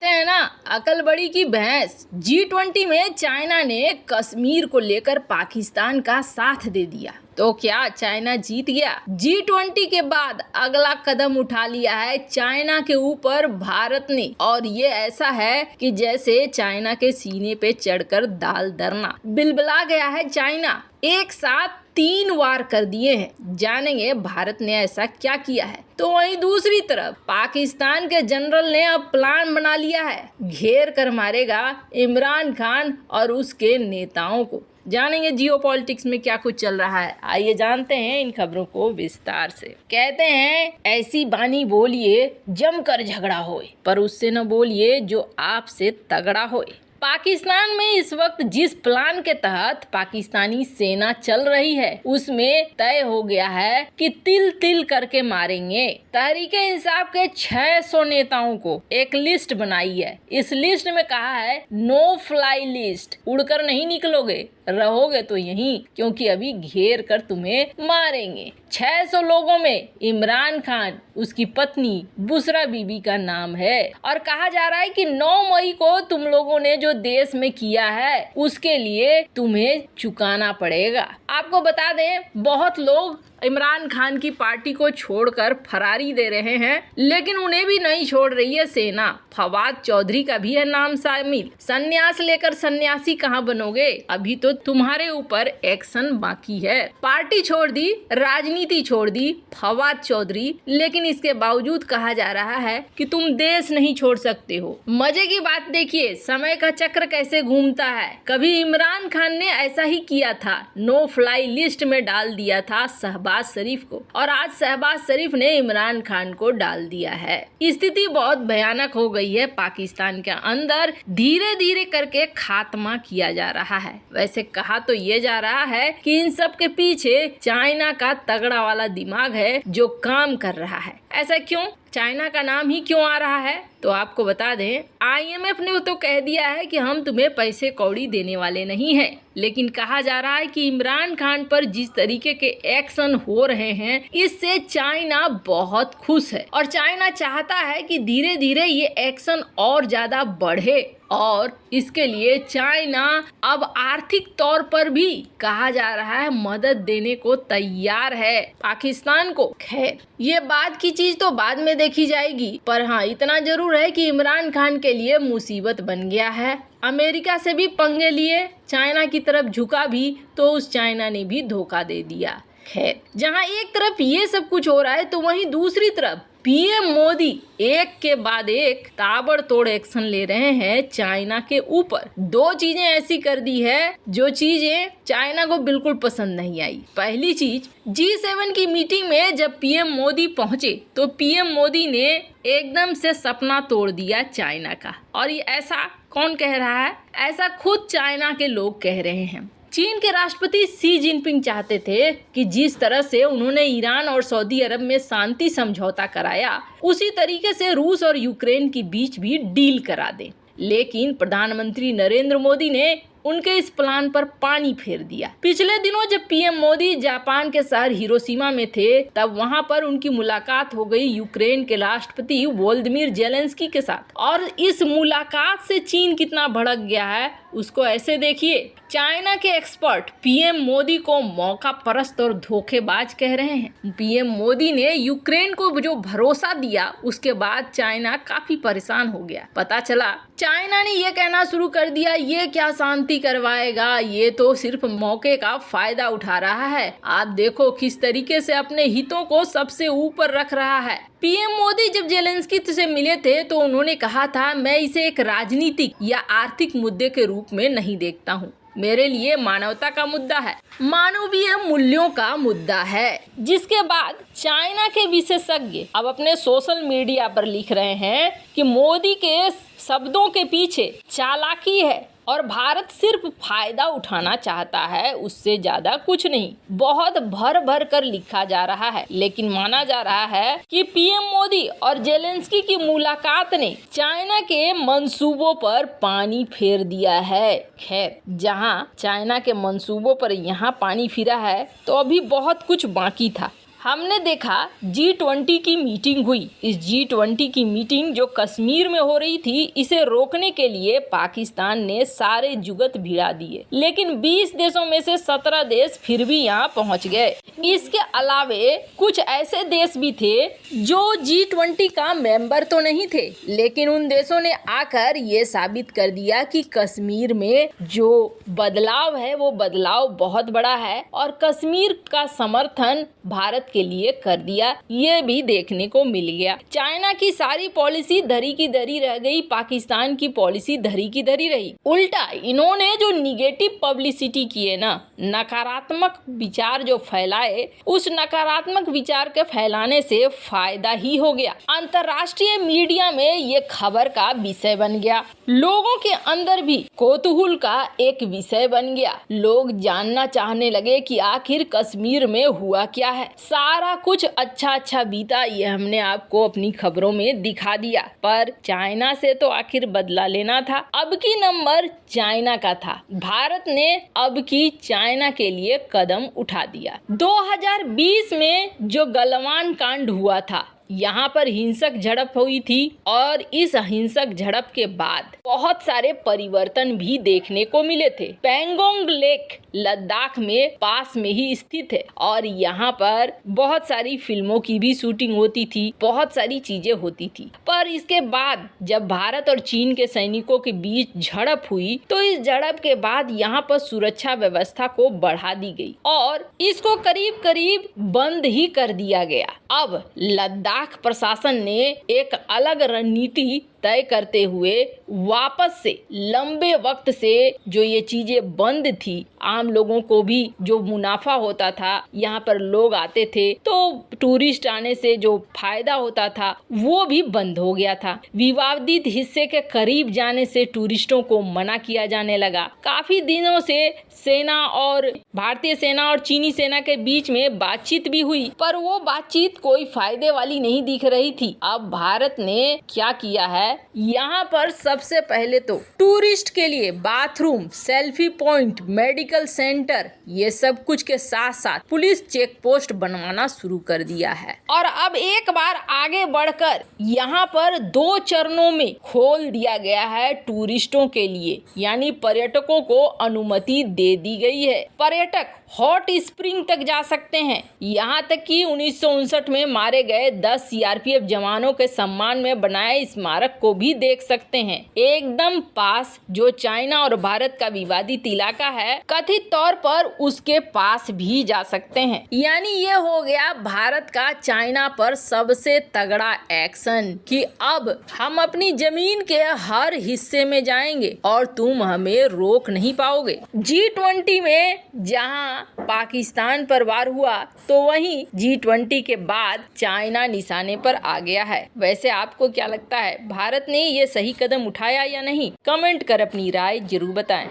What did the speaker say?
कहते हैं ना, अकल बड़ी की भैंस। G20 में चाइना ने कश्मीर को लेकर पाकिस्तान का साथ दे दिया, तो क्या चाइना जीत गया? G20 के बाद अगला कदम उठा लिया है चाइना के ऊपर भारत ने, और ये ऐसा है कि जैसे चाइना के सीने पे चढ़कर दाल धरना। बिलबिला गया है चाइना, एक साथ 3 वार कर दिए हैं। जानेंगे भारत ने ऐसा क्या किया है। तो वहीं दूसरी तरफ पाकिस्तान के जनरल ने अब प्लान बना लिया है, घेर कर मारेगा इमरान खान और उसके नेताओं को। जानेंगे जियोपॉलिटिक्स में क्या कुछ चल रहा है, आइए जानते हैं इन खबरों को विस्तार से। कहते हैं ऐसी बानी बोलिए जमकर झगड़ा होए, पर उससे न बोलिए जो आपसे तगड़ा होए। पाकिस्तान में इस वक्त जिस प्लान के तहत पाकिस्तानी सेना चल रही है, उसमें तय हो गया है कि तिल तिल करके मारेंगे। तहरीके इंसाफ के 600 नेताओं को एक लिस्ट बनाई है। इस लिस्ट में कहा है नो फ्लाई लिस्ट, उड़कर नहीं निकलोगे, रहोगे तो यहीं, क्योंकि अभी घेर कर तुम्हें मारेंगे। 600 लोगों में इमरान खान, उसकी पत्नी बुशरा बीबी का नाम है, और कहा जा रहा है कि 9 मई को तुम लोगों ने जो देश में किया है उसके लिए तुम्हें चुकाना पड़ेगा। आपको बता दें, बहुत लोग इमरान खान की पार्टी को छोड़कर फरारी दे रहे हैं, लेकिन उन्हें भी नहीं छोड़ रही है सेना। फवाद चौधरी का भी है नाम शामिल। संन्यास लेकर सन्यासी कहाँ बनोगे, अभी तो तुम्हारे ऊपर एक्शन बाकी है। पार्टी छोड़ दी, राजनीति छोड़ दी फवाद चौधरी, लेकिन इसके बावजूद कहा जा रहा है कि तुम देश नहीं छोड़ सकते हो। मजे की बात देखिए, समय का चक्र कैसे घूमता है। कभी इमरान खान ने ऐसा ही किया था, नो फ्लाई लिस्ट में डाल दिया था शहबाज शरीफ को, और आज शहबाज शरीफ ने इमरान खान को डाल दिया है। स्थिति बहुत भयानक हो गई है। पाकिस्तान के अंदर धीरे धीरे करके खात्मा किया जा रहा है। वैसे कहा तो ये जा रहा है कि इन सब के पीछे चाइना का तगड़ा वाला दिमाग है जो काम कर रहा है। ऐसा क्यों? चाइना का नाम ही क्यों आ रहा है? तो आपको बता दें, IMF ने तो कह दिया है कि हम तुम्हें पैसे कौड़ी देने वाले नहीं हैं, लेकिन कहा जा रहा है कि इमरान खान पर जिस तरीके के एक्शन हो रहे हैं, इससे चाइना बहुत खुश है, और चाइना चाहता है कि धीरे धीरे ये एक्शन और ज्यादा बढ़े, और इसके लिए चाइना अब आर्थिक तौर पर भी कहा जा रहा है मदद देने को तैयार है पाकिस्तान को। खैर, ये बात की चीज तो बाद में देखी जाएगी, पर हाँ इतना जरूर है कि इमरान खान के लिए मुसीबत बन गया है। अमेरिका से भी पंगे लिए, चाइना की तरफ झुका भी, तो उस चाइना ने भी धोखा दे दिया। खैर, जहाँ एक तरफ ये सब कुछ हो रहा है, तो वहीं दूसरी तरफ PM मोदी एक के बाद एक ताबड़तोड़ एक्शन ले रहे हैं चाइना के ऊपर। 2 चीजें ऐसी कर दी है जो चीजें चाइना को बिल्कुल पसंद नहीं आई। पहली चीज, G7 की मीटिंग में जब PM मोदी पहुंचे, तो PM मोदी ने एकदम से सपना तोड़ दिया चाइना का। और ये ऐसा कौन कह रहा है? ऐसा खुद चाइना के लोग कह रहे हैं। चीन के राष्ट्रपति शी जिनपिंग चाहते थे कि जिस तरह से उन्होंने ईरान और सऊदी अरब में शांति समझौता कराया, उसी तरीके से रूस और यूक्रेन के बीच भी डील करा दें। लेकिन प्रधानमंत्री नरेंद्र मोदी ने उनके इस प्लान पर पानी फेर दिया। पिछले दिनों जब PM मोदी जापान के शहर हिरोशिमा में थे, तब वहां पर उनकी मुलाकात हो गई यूक्रेन के राष्ट्रपति वोलोदिमीर जेलेंस्की के साथ, और इस मुलाकात से चीन कितना भड़क गया है उसको ऐसे देखिए। चाइना के एक्सपर्ट PM मोदी को मौका परस्त और धोखेबाज कह रहे हैं। PM मोदी ने यूक्रेन को जो भरोसा दिया, उसके बाद चाइना काफी परेशान हो गया। पता चला चाइना ने ये कहना शुरू कर दिया, ये क्या शांति करवाएगा, ये तो सिर्फ मौके का फायदा उठा रहा है। आप देखो किस तरीके से अपने हितों को सबसे ऊपर रख रहा है। PM मोदी जब जेलेंस्की से मिले थे, तो उन्होंने कहा था, मैं इसे एक राजनीतिक या आर्थिक मुद्दे के रूप में नहीं देखता हूँ, मेरे लिए मानवता का मुद्दा है, मानवीय मूल्यों का मुद्दा है। जिसके बाद चाइना के विशेषज्ञ अब अपने सोशल मीडिया पर लिख रहे हैं कि मोदी के शब्दों के पीछे चालाकी है, और भारत सिर्फ फायदा उठाना चाहता है, उससे ज्यादा कुछ नहीं। बहुत भर भर कर लिखा जा रहा है, लेकिन माना जा रहा है कि PM मोदी और जेलेंस्की की मुलाकात ने चाइना के मंसूबों पर पानी फेर दिया है। खैर, जहां चाइना के मंसूबों पर यहाँ पानी फिरा है, तो अभी बहुत कुछ बाकी था। हमने देखा G20 की मीटिंग हुई। इस G20 की मीटिंग जो कश्मीर में हो रही थी, इसे रोकने के लिए पाकिस्तान ने सारे जुगत भिड़ा दिए, लेकिन 20 देशों में से 17 देश फिर भी यहाँ पहुँच गए। इसके अलावे कुछ ऐसे देश भी थे जो G20 का मेंबर तो नहीं थे, लेकिन उन देशों ने आकर ये साबित कर दिया कि कश्मीर में जो बदलाव है वो बदलाव बहुत बड़ा है और कश्मीर का समर्थन भारत के लिए कर दिया। ये भी देखने को मिल गया। चाइना की सारी पॉलिसी धरी की धरी रह गई, पाकिस्तान की पॉलिसी धरी की धरी रही। उल्टा इन्होंने जो निगेटिव पब्लिसिटी की है ना, नकारात्मक विचार जो फैलाए, उस नकारात्मक विचार के फैलाने से फायदा ही हो गया। अंतर्राष्ट्रीय मीडिया में ये खबर का विषय बन गया, लोगों के अंदर भी कौतूहल का एक विषय बन गया। लोग जानना चाहने लगे कि आखिर कश्मीर में हुआ क्या है। सारा कुछ अच्छा बीता, ये हमने आपको अपनी खबरों में दिखा दिया, पर चाइना से तो आखिर बदला लेना था। अब की नंबर चाइना का था। भारत ने अब की चाइना के लिए कदम उठा दिया। 2020 में जो गलवान कांड हुआ था, यहाँ पर हिंसक झड़प हुई थी और इस हिंसक झड़प के बाद बहुत सारे परिवर्तन भी देखने को मिले थे। पैंगोंग लेक लद्दाख में पास में ही स्थित है और यहाँ पर बहुत सारी फिल्मों की भी शूटिंग होती थी, बहुत सारी चीजें होती थी। पर इसके बाद जब भारत और चीन के सैनिकों के बीच झड़प हुई, तो इस झड़प के बाद यहाँ पर सुरक्षा व्यवस्था को बढ़ा दी गई और इसको करीब करीब बंद ही कर दिया गया। अब लद्दाख प्रशासन ने एक अलग रणनीति तय करते हुए वापस से लंबे वक्त से जो ये चीजें बंद थी, आम लोगों को भी जो मुनाफा होता था, यहाँ पर लोग आते थे तो टूरिस्ट आने से जो फायदा होता था वो भी बंद हो गया था। विवादित हिस्से के करीब जाने से टूरिस्टों को मना किया जाने लगा। काफी दिनों से सेना और भारतीय सेना और चीनी सेना के बीच में बातचीत भी हुई, पर वो बातचीत कोई फायदे वाली नहीं दिख रही थी। अब भारत ने क्या किया है, यहाँ पर सबसे पहले तो टूरिस्ट के लिए bathroom, selfie point, medical centre, ये सब कुछ के साथ साथ पुलिस चेक पोस्ट बनवाना शुरू कर दिया है। और अब एक बार आगे बढ़कर यहाँ पर 2 चरणों में खोल दिया गया है टूरिस्टों के लिए, यानी पर्यटकों को अनुमति दे दी गई है। पर्यटक हॉट स्प्रिंग तक जा सकते हैं, यहाँ तक कि 1959 में मारे गए 10 सीआरपीएफ जवानों के सम्मान में बनाए स्मारक को भी देख सकते हैं। एकदम पास जो चाइना और भारत का विवादित इलाका है, कथित तौर पर उसके पास भी जा सकते हैं। यानी ये हो गया भारत का चाइना पर सबसे तगड़ा एक्शन कि अब हम अपनी जमीन के हर हिस्से में जाएंगे और तुम हमें रोक नहीं पाओगे। G20 में जहां पाकिस्तान पर वार हुआ, तो वहीं G20 के बाद चाइना निशाने पर आ गया है। वैसे आपको क्या लगता है, भारत ने ये सही कदम उठाया या नहीं? कमेंट कर अपनी राय जरूर बताएं।